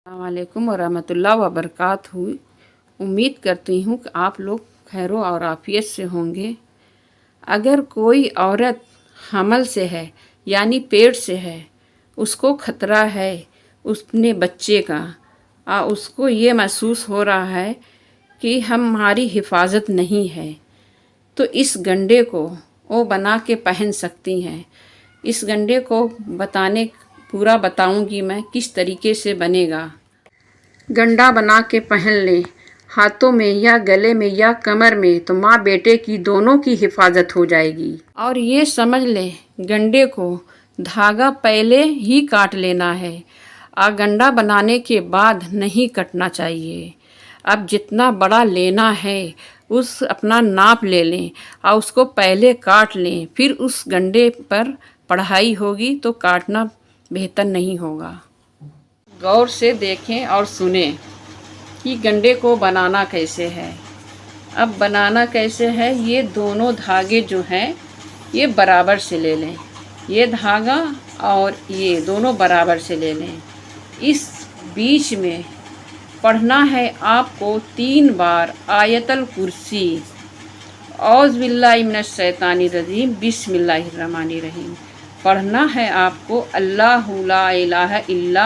अस्सलामुअलैकुम वरहमतुल्लाहि वबरकातुहू। उम्मीद करती हूँ कि आप लोग खैर और आफियत से होंगे। अगर कोई औरत हमल से है यानी पेट से है, उसको ख़तरा है उसने बच्चे का, उसको ये महसूस हो रहा है कि हमारी हिफाजत नहीं है, तो इस गंडे को वो बना के पहन सकती हैं। इस गंडे को पूरा बताऊंगी मैं किस तरीके से बनेगा। गंडा बना के पहन लें हाथों में या गले में या कमर में, तो माँ बेटे की दोनों की हिफाजत हो जाएगी। और ये समझ लें गंडे को धागा पहले ही काट लेना है, गंडा बनाने के बाद नहीं कटना चाहिए। अब जितना बड़ा लेना है उस अपना नाप ले लें और उसको पहले काट लें, फिर उस गंडे पर पढ़ाई होगी तो काटना बेहतर नहीं होगा। गौर से देखें और सुनें कि गंडे को बनाना कैसे है। अब बनाना कैसे है, ये दोनों धागे जो हैं ये बराबर से ले लें, ये धागा और ये दोनों बराबर से ले लें। इस बीच में पढ़ना है आपको 3 बार आयतल कुर्सी, औज़ बिल्लाहि मिनश शैतानिर रजीम, बिस्मिल्लाहिर्रहमानिर्रहीम। पढ़ना है आपको अल्लाहु ला इलाहा इल्ला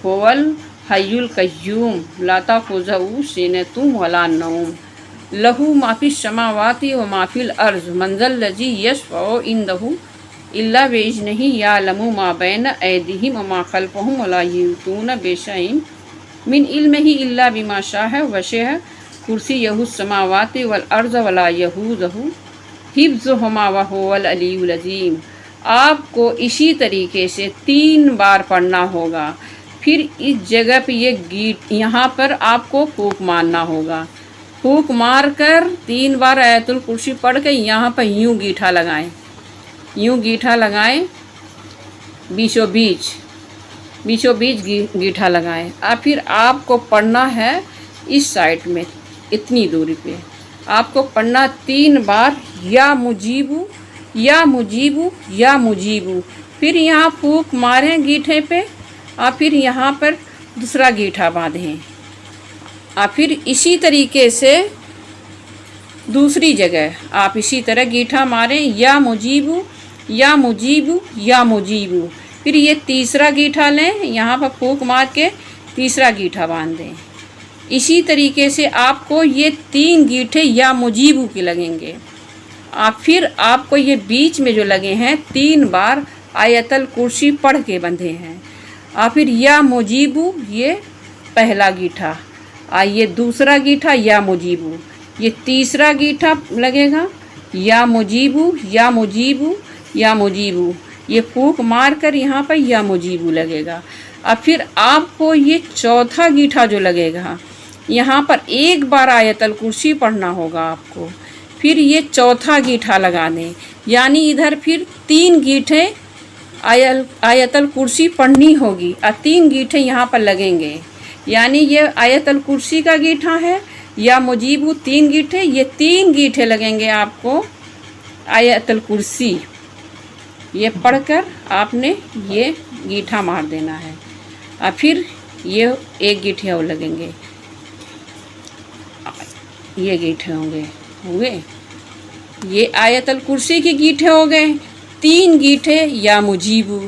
हुवल हय्युल कय्यूम ला ताखुज़हु सिनतुन वला नौम लहू मा फिस समावाति व मा फिल अर्ज़ मंज़ल लज़ी यशफ़उ इंदहु इल्ला बिइज़्निही यअलमु मा बैन ऐदिहिम व मा खल्फ़हुम वला युहीतूना बिशैइन मिन इल्मिही इल्ला बिमा शाअ वसिअ कुर्सिय्युहु समावाति वल अर्ज़ वला यऊदुहु हिफ्ज़ुहुमा व हुवल अलियुल अज़ीम। आपको इसी तरीके से 3 बार पढ़ना होगा। फिर इस जगह पे यहाँ पर आपको फूंक मारना होगा। फूंक मार कर 3 बार आयतुल कुर्सी पढ़ के यहाँ पर यूँ गीठा लगाएं, यूँ गीठा लगाएं, बीचों बीच गीठा लगाएं। और फिर आपको पढ़ना है इस साइड में इतनी दूरी पे आपको पढ़ना 3 बार या मुजीबू या मुजीबू या मुजीबू। फिर यहाँ फूंक मारें गीठे पे और फिर यहाँ पर दूसरा गीठा बांधें और फिर इसी तरीके से दूसरी जगह आप इसी तरह गीठा मारें या मुजीबू या मुजीबू या मुजीबू। फिर ये तीसरा गीठा लें, यहाँ पर फूंक मार के तीसरा गीठा बांध दें। इसी तरीके से आपको ये 3 गीठे या मुजीबू के लगेंगे। फिर आपको ये बीच में जो लगे हैं 3 बार आयतल कुर्सी पढ़ के बंधे हैं। फिर या मुजीबू ये पहला गीठा, ये दूसरा गीठा या मुजीबू, ये तीसरा गीठा लगेगा या मुजीबू या मुजीबू या मुजीबू। ये फूंक मार कर यहाँ पर या मुजीबू लगेगा। फिर आपको ये चौथा गीठा जो लगेगा, यहाँ पर 1 बार आयतल कुर्सी पढ़ना होगा आपको। फिर ये चौथा गीठा लगा दें, यानी इधर फिर 3 गीठे आयतल कुर्सी पढ़नी होगी और 3 गीठे यहाँ पर लगेंगे। यानी ये आयतल कुर्सी का गीठा है या मुजीबू 3 गीठे, ये 3 गीठे लगेंगे आपको आयतल कुर्सी। ये पढ़कर आपने ये गीठा मार देना है और फिर ये 1 गीठे और लगेंगे, ये गीठे हुए। ये आयतल कुर्सी के गीठे हो गए। 3 गीठे या मुजीबू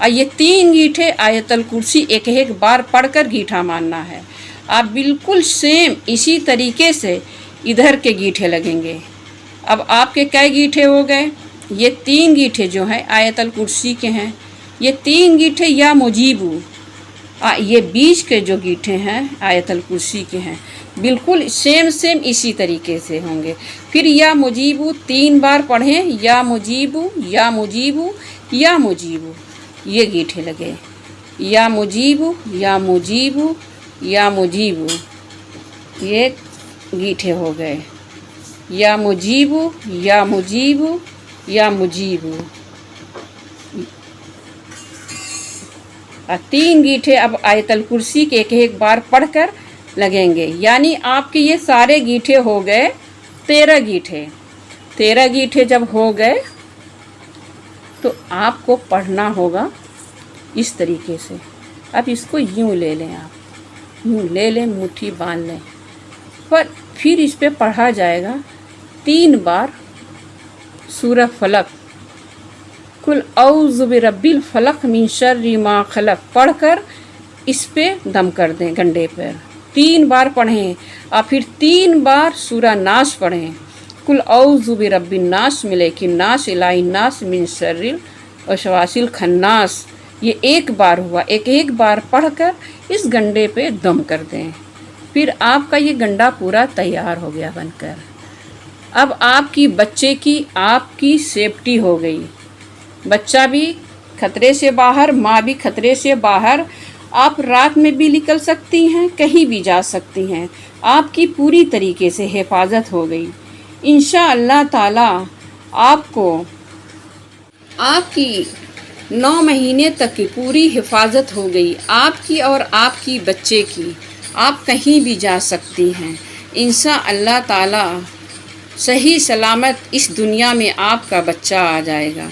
और ये 3 गीठे आयतल कुर्सी 1 बार पढ़कर गीठा मारना है। आप बिल्कुल सेम इसी तरीके से इधर के गीठे लगेंगे। अब आपके कई गीठे हो गए, ये 3 गीठे जो हैं आयतल कुर्सी के हैं, ये 3 गीठे या मुजीबू, ये बीच के जो गीठे हैं आयतल कुर्सी के हैं, बिल्कुल सेम इसी तरीके से होंगे। फिर या मुजीबू 3 बार पढ़ें, या मुजीबू या मुजीबू या मुजीबू, ये गीठे लगे, या मुजीबू या मुजीबू या मुजीबू, ये गीठे हो गए, या मुजीबू या मुजीबू या मुजीबू। 3 गीठे अब आयतल कुर्सी के 1 बार पढ़कर लगेंगे। यानी आपके ये सारे गीठे हो गए 13 गीठे। 13 गीठे जब हो गए तो आपको पढ़ना होगा इस तरीके से। अब इसको यूँ ले लें आप, यूँ ले लें, मुट्ठी बांध लें। पर फिर इस पे पढ़ा जाएगा 3 बार सूरह फलक, कुल औज़ु बिरब्बिल फलक मिन शर्रि मा खलक पढ़कर इस पे दम कर दें गंडे पर। 3 बार पढ़ें और फिर 3 बार सूरह नास पढ़ें, कुल औज़ु बिरब्बिन नास मिलेकिन नास इलाइन नास मिन शर्रिल वसवासिल खन्नास। ये 1 बार हुआ, एक बार पढ़कर इस गंडे पे दम कर दें। फिर आपका ये गंडा पूरा तैयार हो गया बनकर। अब आपकी बच्चे की आपकी सेफ्टी हो गई, बच्चा भी खतरे से बाहर, माँ भी खतरे से बाहर। आप रात में भी निकल सकती हैं, कहीं भी जा सकती हैं, आपकी पूरी तरीके से हिफाजत हो गई। इंशाअल्लाह ताला आपको आपकी 9 महीने तक की पूरी हिफाजत हो गई, आपकी और आपकी बच्चे की। आप कहीं भी जा सकती हैं। इंशाअल्लाह ताला सही सलामत इस दुनिया में आपका बच्चा आ जाएगा।